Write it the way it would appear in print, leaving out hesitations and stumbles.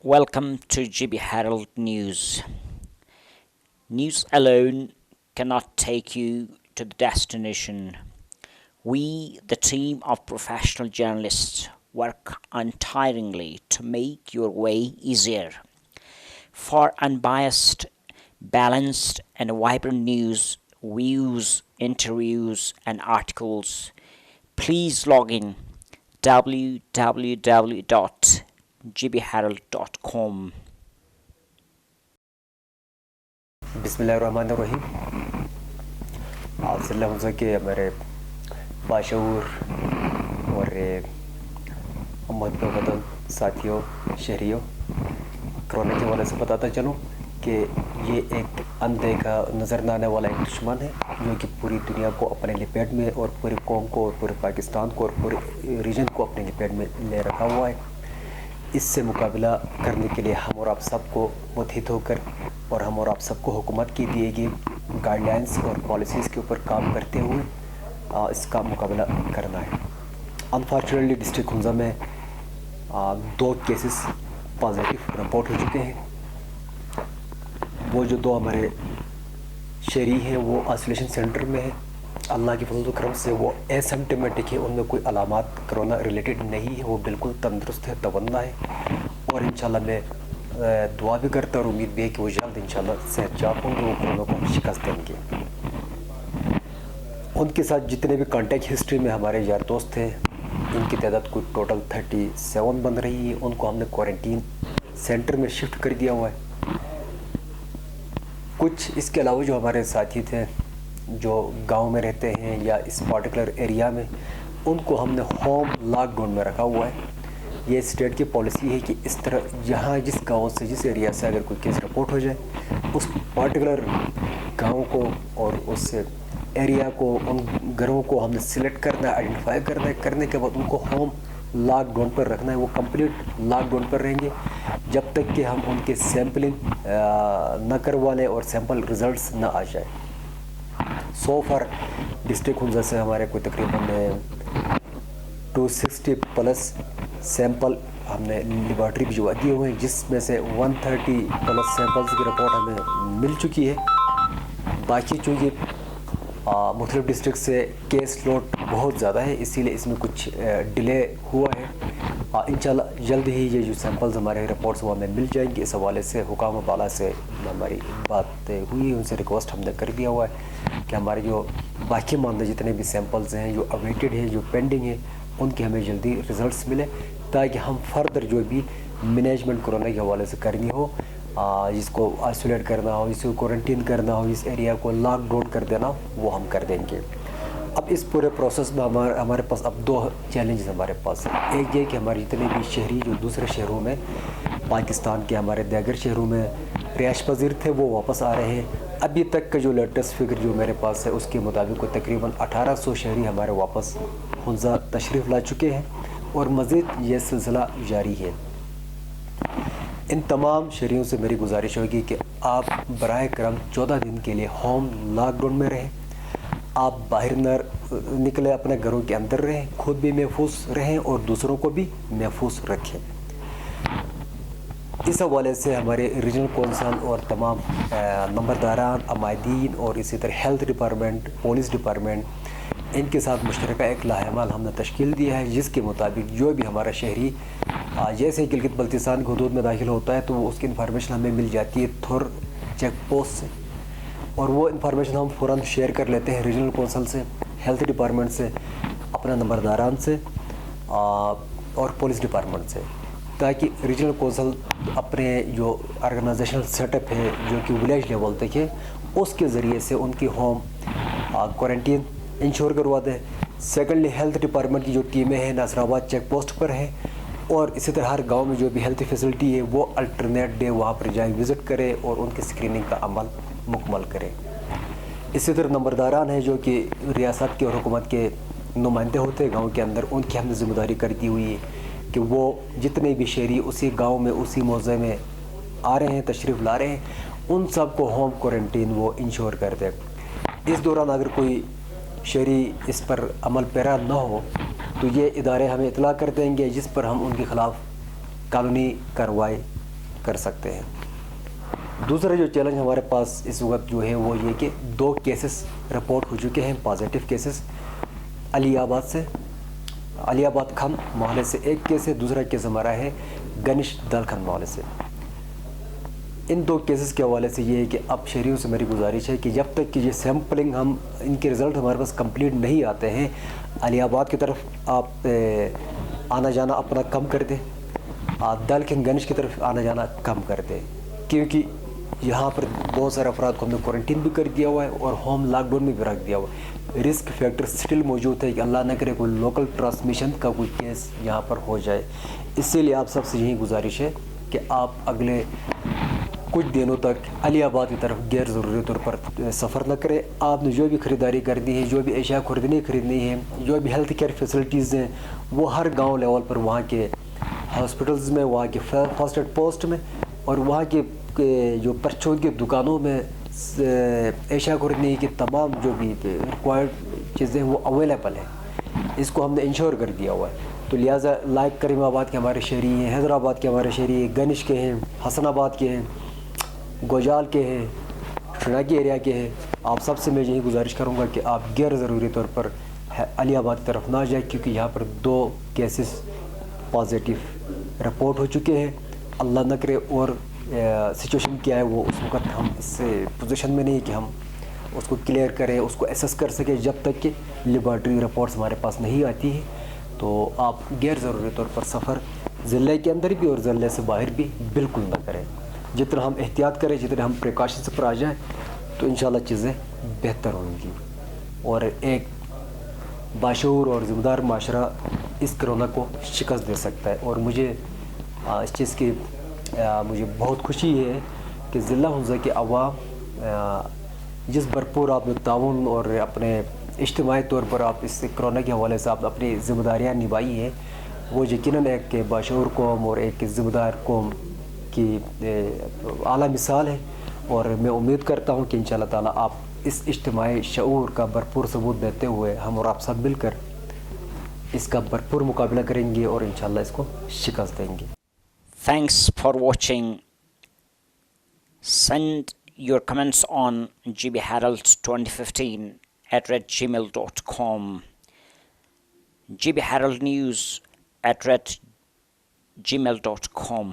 Welcome to GB Herald News. News alone cannot take you to the destination. We, the team of professional journalists, work untiringly to make your way easier. For unbiased, balanced, and vibrant news, views, interviews, and articles, please log in www.gbherald.com. बिस्मिल्लाहिर्रहमानिर्रहीम। आप सल्लल्लाहु के हमारे बाशऊर और महत्वपूर्ण साथियों शहरियों corona के हवाले से बताता चलूँ कि ये एक अनदेखा नज़र न आने वाला एक दुश्मन है जो कि पूरी दुनिया को अपने लिपेट में और पूरी कौम को और पूरे पाकिस्तान को और पूरे रीजन को अपने लिपेट में ले रखा हुआ है। इससे मुकाबला करने के लिए हम और आप सबको मुतहिद होकर और हम और आप सबको हुकूमत की दिए गए गाइडलाइंस और पॉलिसीज़ के ऊपर काम करते हुए इसका मुकाबला करना है। अनफॉर्चुनेटली डिस्ट्रिक्ट हुंजा में 2 केसेस पॉजिटिव रिपोर्ट हो चुके हैं। वो जो 2 हमारे शहरी हैं वो आइसोलेशन सेंटर में है। अल्लाह की फजल करम से वो एसिम्प्टोमेटिक है, उनमें कोई अलामात कोरोना रिलेटेड नहीं है, वो बिल्कुल तंदुरुस्त है, तवन्ना है और इंशाल्लाह मैं दुआ भी करता और उम्मीद भी है कि वो जल्द इंशाल्लाह सेहतयाब होंगे, वो कोरोना को शिकस्त देंगे। उनके साथ जितने भी कॉन्टैक्ट हिस्ट्री में हमारे यार दोस्त थे इनकी तादाद कोई टोटल 37 बन रही है। उनको हमने क्वारंटीन सेंटर में शिफ्ट कर दिया हुआ है। कुछ इसके अलावा जो हमारे साथी थे जो गांव में रहते हैं या इस पार्टिकुलर एरिया में, उनको हमने होम लॉकडाउन में रखा हुआ है। ये स्टेट की पॉलिसी है कि इस तरह यहाँ जिस गांव से जिस एरिया से अगर कोई केस रिपोर्ट हो जाए उस पार्टिकुलर गांव को और उस एरिया को उन घरों को हमने सिलेक्ट करना है, आइडेंटिफाई करना है, करने के बाद उनको होम लॉकडाउन पर रखना है। वो कंप्लीट लॉकडाउन पर रहेंगे जब तक कि हम उनके सैम्पलिंग न करवा लें और सैंपल रिजल्ट्स न आ जाए। सो फार डिस्ट्रिक्ट हुंजा से हमारे कोई तकरीबन 260 प्लस सैंपल हमने लेबॉर्ट्री भिजवा दिए हुए हैं, जिसमें से 130 प्लस सैंपल्स की रिपोर्ट हमें मिल चुकी है। बाकी चूँकि मुख्तलिफ डिस्ट्रिक्ट से केस लोड बहुत ज़्यादा है इसीलिए इसमें कुछ डिले हुआ है। इंशाल्लाह जल्द ही ये जो सैंपल्स हमारे रिपोर्ट्स वो हमें मिल जाएंगे। इस हवाले से हुकाम बाला से हमारी बात हुई, उनसे रिक्वेस्ट हमने कर दिया हुआ है कि हमारे जो बाकी मानदे जितने भी सैंपल्स हैं जो अवेटेड हैं जो पेंडिंग हैं उनके हमें जल्दी रिज़ल्ट्स मिले ताकि हम फर्दर जो भी मैनेजमेंट कोरोना के हवाले से करनी हो, जिसको आइसोलेट करना हो, जिसको क्वारंटीन करना हो, इस एरिया को लॉकडाउन कर देना वो हम कर देंगे। अब इस पूरे प्रोसेस में हमारे पास अब 2 चैलेंजेस हमारे पास हैं। एक ये कि हमारे जितने भी शहरी जो दूसरे शहरों में पाकिस्तान के हमारे दीगर शहरों में रिहाइश पजीर थे वो वापस आ रहे हैं। अभी तक का जो लेटेस्ट फिगर जो मेरे पास है उसके मुताबिक तकरीबन 1800 शहरी हमारे वापस हुंजा तशरीफ़ ला चुके हैं और मज़ीद ये सिलसिला जारी है। इन तमाम शहरियों से मेरी गुजारिश होगी कि आप बराए करम 14 दिन के लिए होम लॉकडाउन में रहें। आप बाहर न निकले, अपने घरों के अंदर रहें, खुद भी महफूज रहें और दूसरों को भी महफूज रखें। इस हवाले से हमारे रीजनल कौंसल और तमाम नंबरदारान, अमायदीन और इसी तरह हेल्थ डिपार्टमेंट, पुलिस डिपार्टमेंट, इनके साथ मुश्तरका एक लाहेमाल हमने तश्कील दिया है जिसके मुताबिक जो भी हमारा शहरी जैसे गिलगित बल्तिस्तान की हदूद में दाखिल होता है तो उसकी इन्फॉर्मेशन हमें मिल जाती है थुर चेक पोस्ट से और वो इन्फॉर्मेशन हम फ़ौरन शेयर कर लेते हैं रीजनल कौंसल से, हेल्थ डिपार्टमेंट से, अपने नंबरदारान से और पुलिस डिपार्टमेंट से, ताकि रीजनल कौंसल अपने जो ऑर्गेनाइजेशनल सेटअप है जो कि विलेज लेवल तक है उसके ज़रिए से उनकी होम क्वारंटीन इंश्योर करवा दें। सेकेंडली हेल्थ डिपार्टमेंट की जो टीमें हैं नासराबाद चेक पोस्ट पर हैं और इसी तरह हर गांव में जो भी हेल्थ फैसिलिटी है वो अल्टरनेट डे वहाँ पर जाएँ, विज़िट करें और उनकी स्क्रीनिंग का अमल मुकम्मल करें। इसी तरह नंबरदारान हैं जो कि रियासत के और हुकूमत के नुमाइंदे होते हैं गाँव के अंदर, उनकी हमने ज़िम्मेदारी कर दी हुई है कि वो जितने भी शहरी उसी गाँव में उसी मौज़े में आ रहे हैं, तशरीफ़ ला रहे हैं, उन सब को होम क्वारंटीन वो इंश्योर कर दें। इस दौरान अगर कोई शहरी इस पर अमल पैरा न हो तो ये इदारे हमें इतला कर देंगे जिस पर हम उनके ख़िलाफ़ कानूनी कार्रवाई کر سکتے ہیں. دوسرا جو چیلنج ہمارے پاس اس وقت جو ہے وہ یہ کہ 2 کیسز رپورٹ ہو چکے ہیں، پازیٹیو کیسز علی آباد سے، علی آباد کھم محلے سے 1 کیس ہے، دوسرا کیس ہمارا ہے گنش دلکھن محلے سے. ان 2 کیسز کے حوالے سے یہ ہے کہ اب شہریوں سے میری گزارش ہے کہ جب تک کہ یہ سیمپلنگ ان کے رزلٹ ہمارے پاس کمپلیٹ نہیں آتے ہیں، علی آباد کی طرف آپ آنا جانا اپنا کم کر دیں، دلکھن گنش کی طرف آنا جانا کم کر دیں، کیونکہ یہاں پر بہت سارے افراد کو ہم نے کوارنٹین بھی کر دیا ہوا ہے اور ہوم لاک ڈاؤن میں بھی رکھ دیا ہوا ہے. رسک فیکٹر سٹل موجود ہے کہ اللہ نہ کرے کوئی لوکل ٹرانسمیشن کا کوئی کیس یہاں پر ہو جائے. اسی لیے آپ سب سے یہی گزارش ہے کہ آپ اگلے کچھ دنوں تک علی آباد کی طرف غیر ضروری طور پر سفر نہ کریں. آپ نے جو بھی خریداری کرنی ہے، جو بھی اشیاء خریدنی ہے، جو بھی ہیلتھ کیئر فیسلٹیز ہیں، وہ ہر گاؤں لیول پر وہاں کے ہاسپٹلز میں، وہاں کے فرسٹ ایڈ پوسٹ میں اور وہاں کے جو پرچوں کی دکانوں میں اشیاء خریدنے کی تمام جو بھی ریکوائرڈ چیزیں وہ اویلیبل ہیں. اس کو ہم نے انشور کر دیا ہوا ہے. تو لہٰذا لائک کریم آباد کے ہمارے شہری ہیں، حیدرآباد کے ہمارے شہری ہیں، گنش کے ہیں، حسن آباد کے ہیں، گوجال کے ہیں، شناکی ایریا کے ہیں، آپ سب سے میں یہی گزارش کروں گا کہ آپ غیر ضروری طور پر علی آباد کی طرف نہ جائیں، کیونکہ یہاں پر 2 کیسز پازیٹیو رپورٹ ہو چکے ہیں. اللہ نہ کرے اور سچویشن کیا ہے وہ اس وقت ہم اس سے پوزیشن میں نہیں کہ ہم اس کو کلیئر کریں، اس کو ایسس کر سکیں جب تک کہ لیبارٹری رپورٹس ہمارے پاس نہیں آتی ہیں. تو آپ غیر ضروری طور پر سفر ضلع کے اندر بھی اور ضلع سے باہر بھی بالکل نہ کریں. جتنا ہم احتیاط کریں، جتنے ہم پریکاشنس پر آ جائیں تو انشاءاللہ چیزیں بہتر ہوں گی اور ایک باشعور اور ذمہ دار معاشرہ اس کرونا کو شکست دے سکتا ہے. اور مجھے اس چیز کی مجھے بہت خوشی ہے کہ ضلع حنظہ کے عوام جس بھرپور آپ نے تعاون اور اپنے اجتماعی طور پر آپ اس کرونا کے حوالے سے آپ اپنی ذمہ داریاں نبھائی ہیں، وہ یقیناً ایک باشعور قوم اور ایک ذمہ دار قوم کی اعلیٰ مثال ہے. اور میں امید کرتا ہوں کہ انشاءاللہ تعالیٰ آپ اس اجتماعی شعور کا بھرپور ثبوت دیتے ہوئے ہم اور آپ سب مل کر اس کا بھرپور مقابلہ کریں گے اور انشاءاللہ اس کو شکست دیں گے. Thanks for watching. Send your comments on gbherald2015@gmail.com. gbheraldnews@gmail.com.